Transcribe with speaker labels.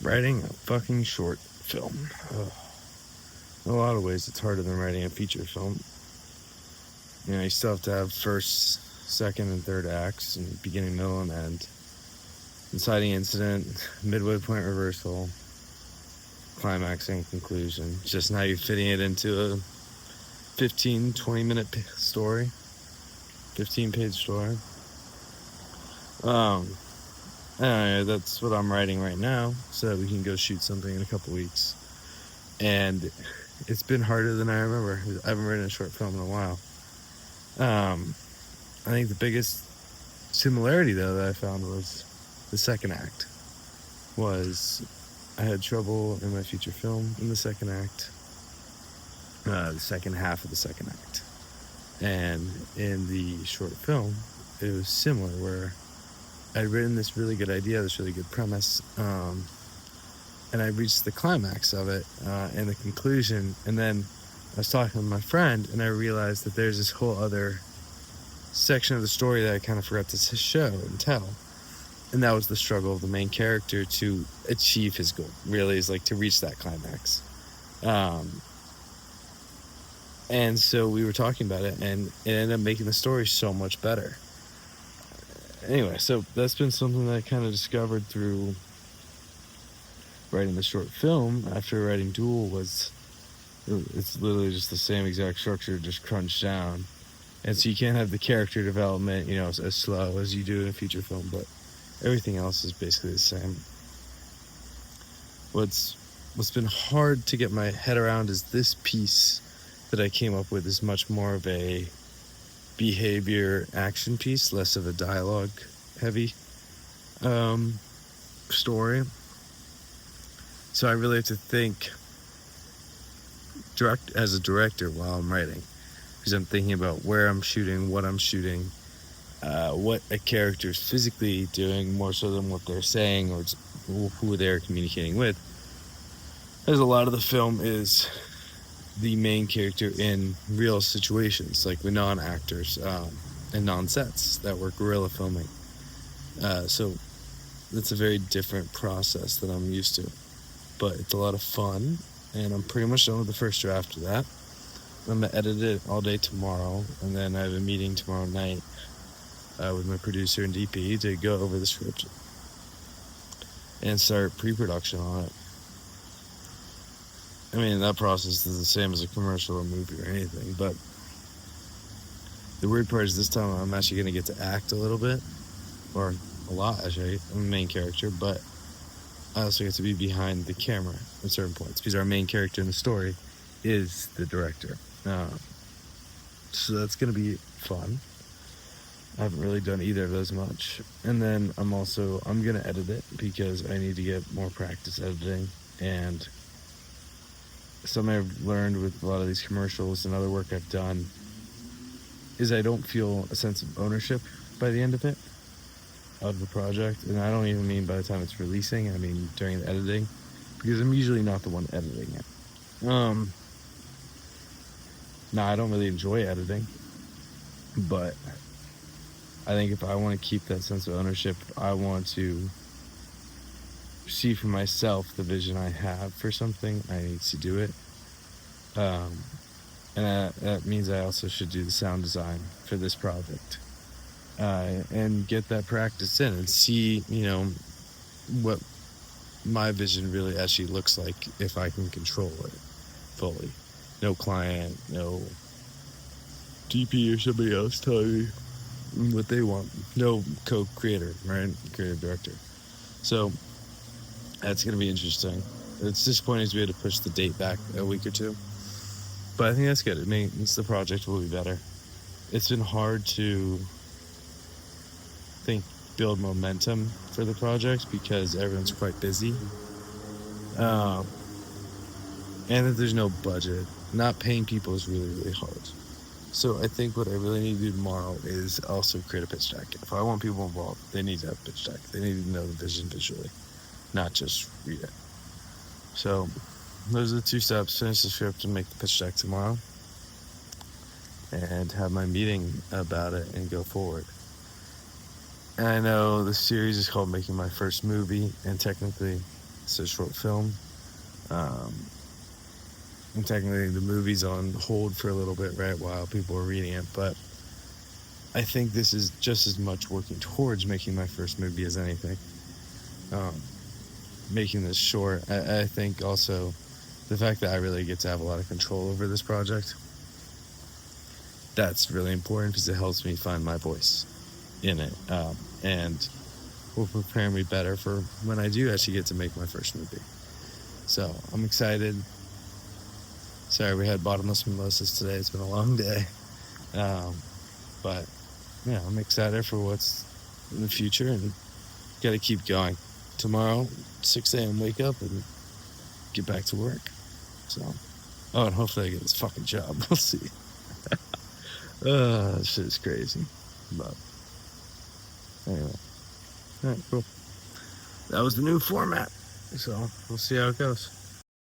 Speaker 1: Writing a fucking short film. Ugh. In a lot of ways, it's harder than writing a feature film. You still have to have first, second, and third acts, and beginning, middle, and end. Inciting incident, midway point reversal, climax, and conclusion. Just now you're fitting it into a 15, 20-minute story. 15-page story. Anyway, that's what I'm writing right now, so that we can go shoot something in a couple weeks. And it's been harder than I remember. I haven't written a short film in a while. I think the biggest similarity, though, that I found was the second act. I had trouble in my feature film in the second act, the second half of the second act. And in the short film, it was similar, where I'd written this really good idea, this really good premise, and I reached the climax of it and the conclusion, and then I was talking with my friend, and I realized that there's this whole other section of the story that I kind of forgot to show and tell, and that was the struggle of the main character to achieve his goal, really, is like to reach that climax. And so we were talking about it, and it ended up making the story so much better. Anyway, so that's been something that I kind of discovered through writing the short film after writing Duel. It's literally just the same exact structure, just crunched down. And so you can't have the character development, as slow as you do in a feature film, but everything else is basically the same. What's been hard to get my head around is this piece that I came up with is much more of a behavior action piece, less of a dialogue heavy story. So I really have to think as a director while I'm writing, because I'm thinking about where I'm shooting, what I'm shooting, what a character is physically doing more so than what they're saying or who they're communicating with. As a lot of the film is the main character in real situations, like with non-actors and non-sets that were guerrilla filming. So that's a very different process than I'm used to. But it's a lot of fun, and I'm pretty much done with the first draft of that. I'm going to edit it all day tomorrow, and then I have a meeting tomorrow night with my producer and DP to go over the script and start pre-production on it. I mean, that process is the same as a commercial or movie or anything, but the weird part is this time I'm actually going to get to act a little bit, or a lot, actually. I'm the main character, but I also get to be behind the camera at certain points, because our main character in the story is the director. So that's going to be fun. I haven't really done either of those much. And then I'm going to edit it, because I need to get more practice editing. And something I've learned with a lot of these commercials and other work I've done is I don't feel a sense of ownership by the end of it, of the project. And I don't even mean by the time it's releasing, I mean during the editing, because I'm usually not the one editing it. I don't really enjoy editing, but I think if I want to keep that sense of ownership, I want to see for myself the vision I have for something, I need to do it. And that means I also should do the sound design for this project. And get that practice in and see, what my vision really actually looks like if I can control it fully. No client, no DP or somebody else telling me what they want. No co-creator, right? Creative director. So that's going to be interesting. It's disappointing to be able to push the date back a week or two, but I think that's good. It means the project will be better. It's been hard to build momentum for the project because everyone's quite busy, and that there's no budget. Not paying people is really, really hard. So I think what I really need to do tomorrow is also create a pitch deck. If I want people involved, they need to have a pitch deck. They need to know the vision visually, not just read it. So those are the two steps: finish the script and make the pitch deck tomorrow, and have my meeting about it and go forward. And I know the series is called Making My First Movie, and technically It's a short film. And technically the movie's on hold for a little bit, right, while people are reading it. But I think this is just as much working towards making my first movie as anything. Making this short, I think also the fact that I really get to have a lot of control over this project, that's really important because it helps me find my voice in it, and will prepare me better for when I do actually get to make my first movie. So I'm excited. Sorry we had bottomless mimosas today. It's been a long day. But yeah, I'm excited for what's in the future and got to keep going. Tomorrow, 6 a.m. wake up and get back to work. So, and hopefully I get this fucking job. We'll see. This shit is crazy. But anyway, all right, cool. That was the new format. So we'll see how it goes.